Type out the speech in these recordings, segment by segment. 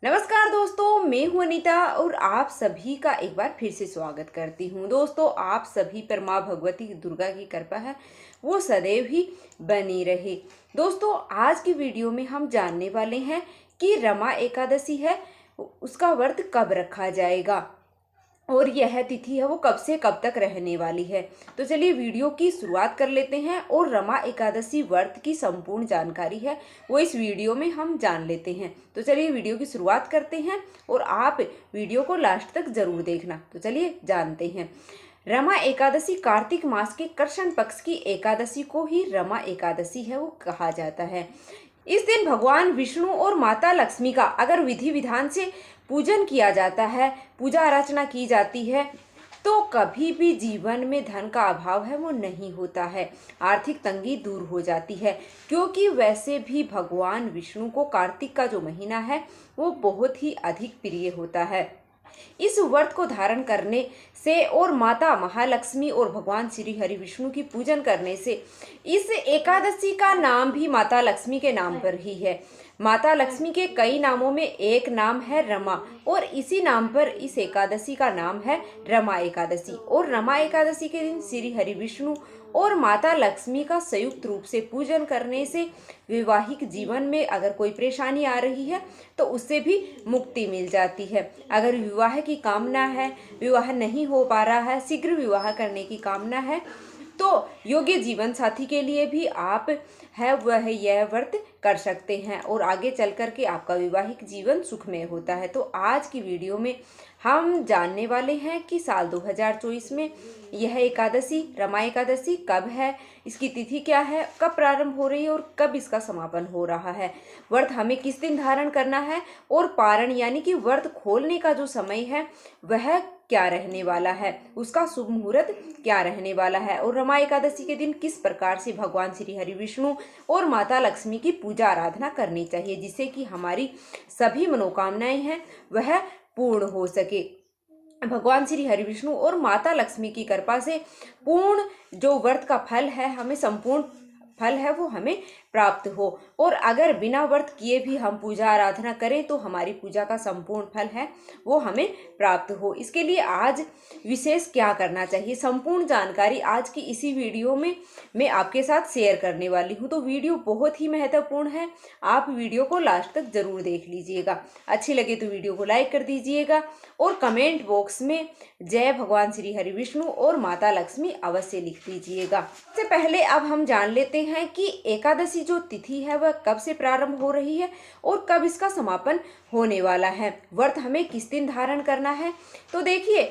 नमस्कार दोस्तों, मैं हूं अनीता और आप सभी का एक बार फिर से स्वागत करती हूं। दोस्तों, आप सभी पर माँ भगवती दुर्गा की कृपा है, वो सदैव ही बनी रहे। दोस्तों, आज की वीडियो में हम जानने वाले हैं कि रमा एकादशी है, उसका व्रत कब रखा जाएगा और यह तिथि है वो कब से कब तक रहने वाली है। तो चलिए वीडियो की शुरुआत कर लेते हैं और रमा एकादशी व्रत की संपूर्ण जानकारी है वो इस वीडियो में हम जान लेते हैं। तो चलिए वीडियो की शुरुआत करते हैं और आप वीडियो को लास्ट तक जरूर देखना। तो चलिए जानते हैं। रमा एकादशी कार्तिक मास के कृष्ण पक्ष की एकादशी को ही रमा एकादशी है वो कहा जाता है। इस दिन भगवान विष्णु और माता लक्ष्मी का अगर विधि विधान से पूजन किया जाता है, पूजा अर्चना की जाती है, तो कभी भी जीवन में धन का अभाव है वो नहीं होता है, आर्थिक तंगी दूर हो जाती है। क्योंकि वैसे भी भगवान विष्णु को कार्तिक का जो महीना है वो बहुत ही अधिक प्रिय होता है। इस व्रत को धारण करने से और माता महालक्ष्मी और भगवान श्री हरि विष्णु की पूजन करने से इस एकादशी का नाम भी माता लक्ष्मी के नाम पर ही है। माता लक्ष्मी के कई नामों में एक नाम है रमा और इसी नाम पर इस एकादशी का नाम है रमा एकादशी। और रमा एकादशी के दिन श्री हरि विष्णु और माता लक्ष्मी का संयुक्त रूप से पूजन करने से वैवाहिक जीवन में अगर कोई परेशानी आ रही है तो उससे भी मुक्ति मिल जाती है। अगर विवाह की कामना है, विवाह नहीं हो पा रहा है, शीघ्र विवाह करने की कामना है, तो योग्य जीवन साथी के लिए भी आप है वह यह व्रत कर सकते हैं और आगे चल कर के आपका वैवाहिक जीवन सुखमय होता है। तो आज की वीडियो में हम जानने वाले हैं कि साल 2024 में यह एकादशी रमा एकादशी कब है, इसकी तिथि क्या है, कब प्रारंभ हो रही है और कब इसका समापन हो रहा है, व्रत हमें किस दिन धारण करना है और पारण यानी कि व्रत खोलने का जो समय है वह क्या रहने वाला है, उसका शुभ मुहूर्त क्या रहने वाला है और रमा एकादशी के दिन किस प्रकार से भगवान श्री हरि विष्णु और माता लक्ष्मी की पूजा आराधना करनी चाहिए जिससे कि हमारी सभी मनोकामनाएं हैं वह पूर्ण हो सके। भगवान श्री हरि विष्णु और माता लक्ष्मी की कृपा से पूर्ण जो व्रत का फल है, हमें संपूर्ण फल है वो हमें प्राप्त हो। और अगर बिना व्रत किए भी हम पूजा आराधना करें तो हमारी पूजा का संपूर्ण फल है वो हमें प्राप्त हो। इसके लिए आज विशेष क्या करना चाहिए, संपूर्ण जानकारी आज की इसी वीडियो में मैं आपके साथ शेयर करने वाली हूँ। तो वीडियो बहुत ही महत्वपूर्ण है, आप वीडियो को लास्ट तक जरूर देख लीजिएगा। अच्छी लगे तो वीडियो को लाइक कर दीजिएगा और कमेंट बॉक्स में जय भगवान श्री हरि विष्णु और माता लक्ष्मी अवश्य लिख दीजिएगा। सबसे पहले अब हम जान लेते हैं कि एकादशी जो तिथि है वह कब से प्रारंभ हो रही है और कब इसका समापन होने वाला है, व्रत हमें किस दिन धारण करना है। तो देखिए,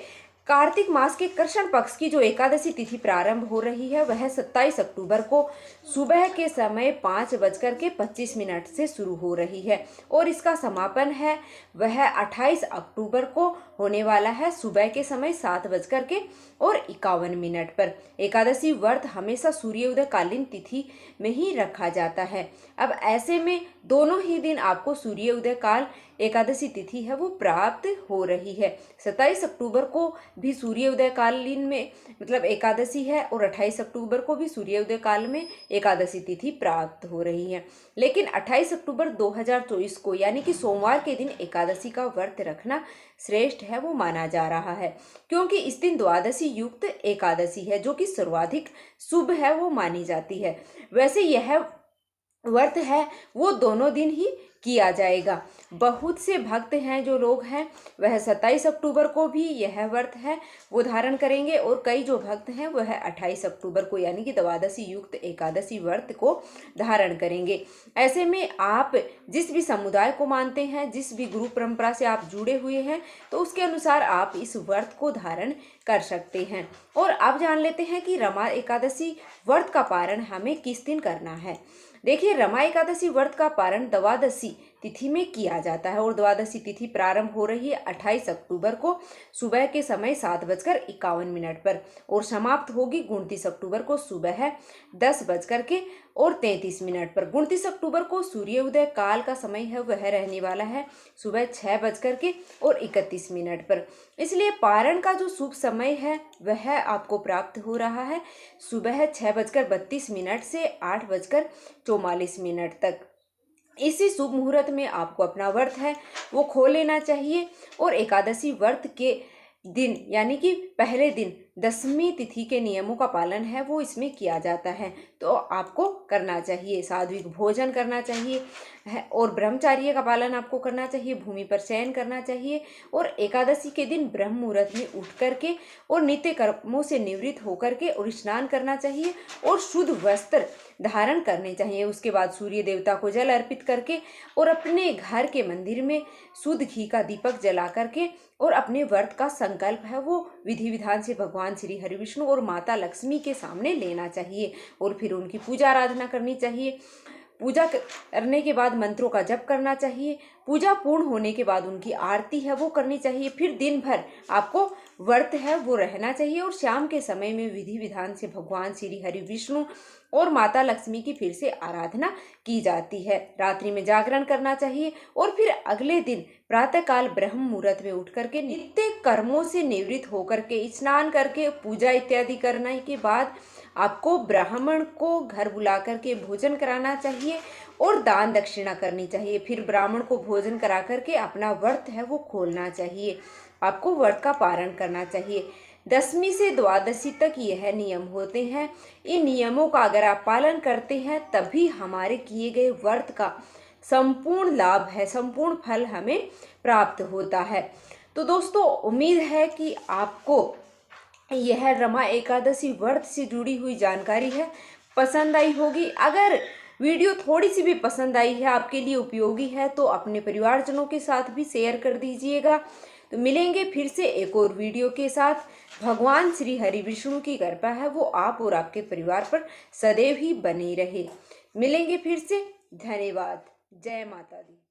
कार्तिक मास के कृष्ण पक्ष की जो एकादशी तिथि प्रारंभ हो रही है वह 27 अक्टूबर को सुबह के समय 5:25 से शुरू हो रही है और इसका समापन है वह 28 अक्टूबर को होने वाला है सुबह के समय 7:51 पर। एकादशी व्रत हमेशा सूर्योदय कालीन तिथि में ही रखा जाता है। अब ऐसे में दोनों ही दिन आपको सूर्योदय काल एकादशी तिथि है वो प्राप्त हो रही है। 27 अक्टूबर को भी सूर्योदय कालीन में मतलब एकादशी है और 28 अक्टूबर को भी सूर्योदय काल में एकादशी तिथि प्राप्त हो रही है। लेकिन 28 अक्टूबर 2024 को यानी कि सोमवार के दिन एकादशी का व्रत रखना श्रेष्ठ है वो माना जा रहा है, क्योंकि इस दिन द्वादशी युक्त एकादशी है जो कि सर्वाधिक शुभ है वो मानी जाती है। वैसे यह व्रत है वो दोनों दिन ही किया जाएगा। बहुत से भक्त हैं जो लोग हैं वह 27 अक्टूबर को भी यह व्रत है वो धारण करेंगे और कई जो भक्त हैं वह 28 अक्टूबर को यानी कि द्वादशी युक्त एकादशी व्रत को धारण करेंगे। ऐसे में आप जिस भी समुदाय को मानते हैं, जिस भी गुरु परंपरा से आप जुड़े हुए हैं, तो उसके अनुसार आप इस व्रत को धारण कर सकते हैं। और अब जान लेते हैं कि रमा एकादशी व्रत का पारण हमें किस दिन करना है। देखिए, रमा एकादशी व्रत का पारण द्वादशी तिथि में किया जाता है और द्वादशी तिथि प्रारंभ हो रही है 28 अक्टूबर को सुबह के समय 7:51 पर और समाप्त होगी 29 अक्टूबर को सुबह 10:33 पर। 29 अक्टूबर को सूर्योदय काल का समय है वह रहने वाला है सुबह 6:31 पर। इसलिए पारण का जो शुभ समय है वह आपको प्राप्त हो रहा है सुबह 6:32 से 8:44 तक। इसी शुभ मुहूर्त में आपको अपना व्रत है वो खोल लेना चाहिए। और एकादशी व्रत के दिन यानी कि पहले दिन दशमी तिथि के नियमों का पालन है वो इसमें किया जाता है, तो आपको करना चाहिए। सात्विक भोजन करना चाहिए है और ब्रह्मचर्य का पालन आपको करना चाहिए, भूमि पर शयन करना चाहिए। और एकादशी के दिन ब्रह्म मुहूर्त में उठ करके और नित्य कर्मों से निवृत्त होकर के और स्नान करना चाहिए और शुद्ध वस्त्र धारण करने चाहिए। उसके बाद सूर्य देवता को जल अर्पित करके और अपने घर के मंदिर में शुद्ध घी का दीपक जला करके और अपने व्रत का संकल्प है वो विधि विधान से भगवान श्री हरि विष्णु और माता लक्ष्मी के सामने लेना चाहिए और फिर उनकी पूजा आराधना करनी चाहिए। पूजा करने के बाद मंत्रों का जप करना चाहिए। पूजा पूर्ण होने के बाद उनकी आरती है वो करनी चाहिए। फिर दिन भर आपको व्रत है वो रहना चाहिए और शाम के समय में विधि विधान से भगवान श्री हरि विष्णु और माता लक्ष्मी की फिर से आराधना की जाती है। रात्रि में जागरण करना चाहिए और फिर अगले दिन प्रातःकाल ब्रह्म मुहूर्त में उठ करके नित्य कर्मों से निवृत्त होकर के स्नान करके पूजा इत्यादि करने के बाद आपको ब्राह्मण को घर बुला करके भोजन कराना चाहिए और दान दक्षिणा करनी चाहिए। फिर ब्राह्मण को भोजन करा करके अपना व्रत है वो खोलना चाहिए। आपको व्रत का पारण करना चाहिए। दशमी से द्वादशी तक यह नियम होते हैं। इन नियमों का अगर आप पालन करते हैं तभी हमारे किए गए व्रत का संपूर्ण लाभ है, संपूर्ण फल हमें प्राप्त होता है। तो दोस्तों उम्मीद है कि आपको यह रमा एकादशी व्रत से जुड़ी हुई जानकारी है पसंद आई होगी। अगर वीडियो थोड़ी सी भी पसंद आई है, आपके लिए उपयोगी है, तो अपने परिवारजनों के साथ भी शेयर कर दीजिएगा। तो मिलेंगे फिर से एक और वीडियो के साथ। भगवान श्री हरि विष्णु की कृपा है वो आप और आपके परिवार पर सदैव ही बनी रहे। मिलेंगे फिर से। धन्यवाद। जय माता दी।